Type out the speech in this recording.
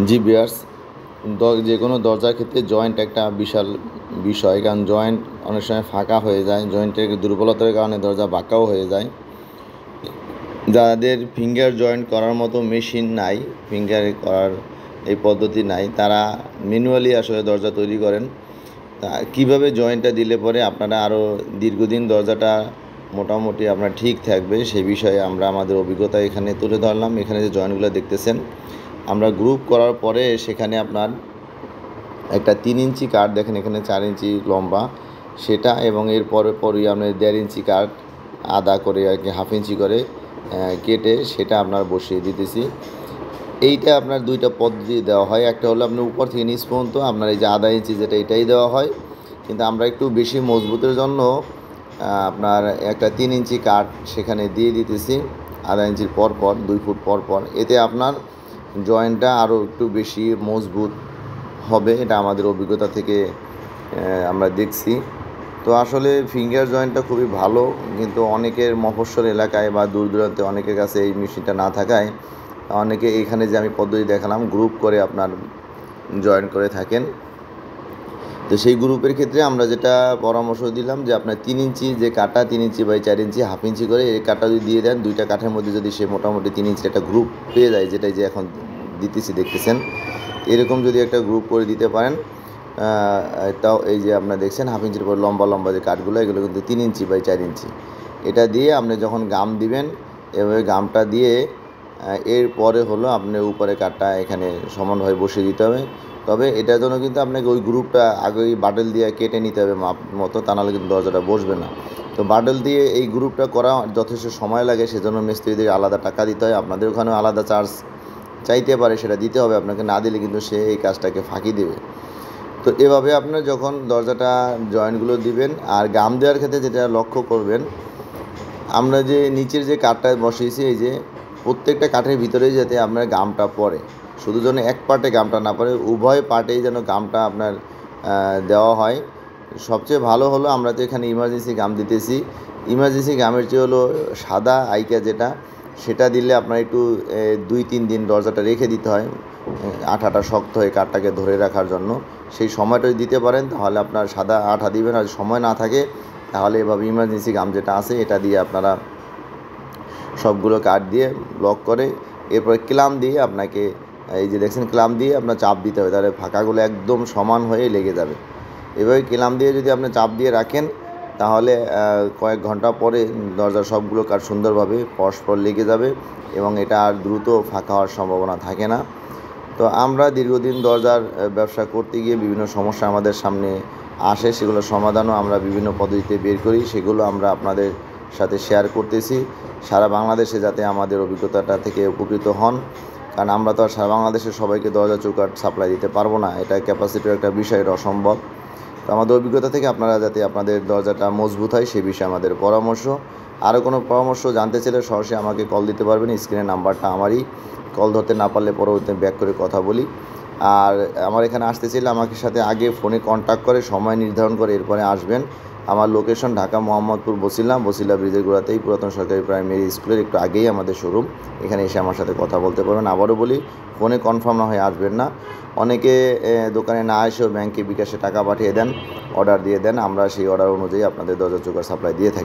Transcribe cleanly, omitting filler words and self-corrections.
জি viewers, যে কোনো দরজার ক্ষেত্রে জয়েন্ট একটা বিশাল বিষয়, কারণ জয়েন্ট অনেক সময় ফাঁকা হয়ে যায়, জয়েন্টের দুর্বলতার কারণে দরজা বাঁকাও হয়ে যায়। যাদের ফিঙ্গার জয়েন্ট করার মতো মেশিন নাই, ফিঙ্গার করার এই পদ্ধতি নাই, তারা ম্যানুয়ালি আসলে দরজা তৈরি করেন। তা কীভাবে জয়েন্টটা দিলে পরে আপনারা আরও দীর্ঘদিন দরজাটা মোটামুটি আপনার ঠিক থাকবে, সেই বিষয়ে আমরা আমাদের অভিজ্ঞতা এখানে তুলে ধরলাম। এখানে যে জয়েন্টগুলো দেখতেছেন, আমরা গ্রুপ করার পরে সেখানে আপনার একটা 3 ইঞ্চি কাঠ দেখেন, এখানে 4 ইঞ্চি লম্বা সেটা, এবং এর পরই আপনার 1.5 ইঞ্চি কাঠ আদা করে আর কি, হাফ ইঞ্চি করে কেটে সেটা আপনার বসিয়ে দিতেছি। এইটা আপনার দুইটা পদ্ধতি দেওয়া হয়। একটা হলো আপনার উপর থেকে নিচ পর্যন্ত আপনার এই যে আধা ইঞ্চি যেটা, এটাই দেওয়া হয়। কিন্তু আমরা একটু বেশি মজবুতের জন্য আপনার একটা 3 ইঞ্চি কাঠ সেখানে দিয়ে দিতেছি, আধা ইঞ্চির পর 2 ফুট পর। এতে আপনার জয়েন্টটা আরও একটু বেশি মজবুত হবে, এটা আমাদের অভিজ্ঞতা থেকে আমরা দেখছি। তো আসলে ফিঙ্গার জয়েন্টটা খুবই ভালো, কিন্তু অনেকের মফস্বল এলাকায় বা দূর দূরান্তে অনেকের কাছে এই মেশিনটা না থাকায় অনেকে এখানে যে আমি পদ্ধতি দেখালাম গ্রুপ করে আপনার জয়েন করে থাকেন। তো সেই গ্রুপের ক্ষেত্রে আমরা যেটা পরামর্শ দিলাম যে আপনার 3 ইঞ্চি যে কাটা, 3 inch by 4 inch, half inch করে এই কাটা যদি দিয়ে দেন, দুইটা কাঠের মধ্যে যদি সে মোটামুটি 3 ইঞ্চির একটা গ্রুপ পেয়ে যায়, যেটাই যে এখন দিতেছি দেখতেছেন, এরকম যদি একটা গ্রুপ করে দিতে পারেন, তাও এই যে আপনারা দেখছেন হাফ ইঞ্চির পর লম্বা যে কাঠগুলো, এগুলো কিন্তু 3 ইঞ্চি বাই 4 ইঞ্চি। এটা দিয়ে আপনি যখন গাম দিবেন, এভাবে গামটা দিয়ে এরপরে হলো আপনার উপরে কাঠটা এখানে সমানভাবে বসিয়ে দিতে হবে। তবে এটার জন্য কিন্তু আপনাকে ওই গ্রুপটা আগেই বাডেল দিয়ে কেটে নিতে হবে মাপ মতো, তা নাহলে কিন্তু দরজাটা বসবে না। তো বাডেল দিয়ে এই গ্রুপটা করা যথেষ্ট সময় লাগে, সেজন্য মিস্ত্রিদের আলাদা টাকা দিতে হয়। আপনাদের ওখানেও আলাদা চার্জ চাইতে পারে, সেটা দিতে হবে আপনাকে, না দিলে কিন্তু সে এই কাজটাকে ফাঁকি দেবে। তো এভাবে আপনার যখন দরজাটা জয়েন্টগুলো দিবেন, আর গাম দেওয়ার ক্ষেত্রে যেটা লক্ষ্য করবেন, আমরা যে নিচের যে কাঠটা বসিয়েছি, এই যে প্রত্যেকটা কাঠের ভিতরেই যাতে আপনার গামটা পড়ে, শুধু যেন এক পার্টে গামটা না পড়ে, উভয় পার্টেই যেন গামটা আপনার দেওয়া হয়। সবচেয়ে ভালো হলো, আমরা তো এখানে ইমার্জেন্সি গাম দিতেছি, ইমার্জেন্সি গামের চেয়ে হলো সাদা আইকা যেটা, সেটা দিলে আপনার একটু 2-3 দিন দরজাটা রেখে দিতে হয়, আঠাটা শক্ত হয়ে কাঠটাকে ধরে রাখার জন্য। সেই সময়টা যদি দিতে পারেন তাহলে আপনার সাদা আঠা দিবেন, আর সময় না থাকে তাহলে এভাবে ইমার্জেন্সি গাম যেটা আছে এটা দিয়ে আপনারা সবগুলো কাঠ দিয়ে ব্লক করে, এরপরে ক্লাম দিয়ে আপনাকে, এই যে দেখছেন ক্লাম দিয়ে আপনার চাপ দিতে হবে, তাহলে ফাঁকাগুলো একদম সমান হয়ে লেগে যাবে। এভাবে ক্লাম দিয়ে যদি আপনি চাপ দিয়ে রাখেন, তাহলে কয়েক ঘন্টা পরে দরজার সবগুলো কাঠ সুন্দরভাবে পরস্পর লেগে যাবে, এবং এটা আর দ্রুত ফাঁকা হওয়ার সম্ভাবনা থাকে না। তো আমরা দীর্ঘদিন দরজার ব্যবসা করতে গিয়ে বিভিন্ন সমস্যা আমাদের সামনে আসে, সেগুলো সমাধানও আমরা বিভিন্ন পদ্ধতিতে বের করি, সেগুলো আমরা আপনাদের সাথে শেয়ার করতেছি, সারা বাংলাদেশে যাতে আমাদের অভিজ্ঞতাটা থেকে উপকৃত হন। কারণ আমরা তো আর সারা বাংলাদেশে সবাইকে দরজা চৌকাঠ সাপ্লাই দিতে পারবো না, এটা ক্যাপাসিটির একটা বিষয়, এটা অসম্ভব। তো আমাদের অভিজ্ঞতা থেকে আপনারা যাতে আপনাদের দরজাটা মজবুত হয় সে বিষয়ে আমাদের পরামর্শ। আরও কোনো পরামর্শ জানতে চাইলে সরাসরি আমাকে কল দিতে পারবেন, স্ক্রিনের নাম্বারটা আমারই, কল ধরতে না পারলে পরবর্তীতে ব্যাক করে কথা বলি। আর আমার এখানে আসতে চাইলে আমাকে সাথে আগে ফোনে কন্ট্যাক্ট করে সময় নির্ধারণ করে এরপরে আসবেন। আমার লোকেশন ঢাকা মোহাম্মদপুর বসিলা ব্রিজের গোড়াতেই পুরাতন সরকারি প্রাইমারি স্কুলের একটু আগেই আমাদের শোরুম, এখানে এসে আমার সাথে কথা বলতে পারবেন। আবারও বলি, ফোনে কনফার্ম না হয়ে আসবেন না। অনেকে দোকানে না এসেও ব্যাংকে বিকাশে টাকা পাঠিয়ে দেন, অর্ডার দিয়ে দেন, আমরা সেই অর্ডার অনুযায়ী আপনাদের দরজা চৌকাঠ সাপ্লাই দিয়ে থাকি।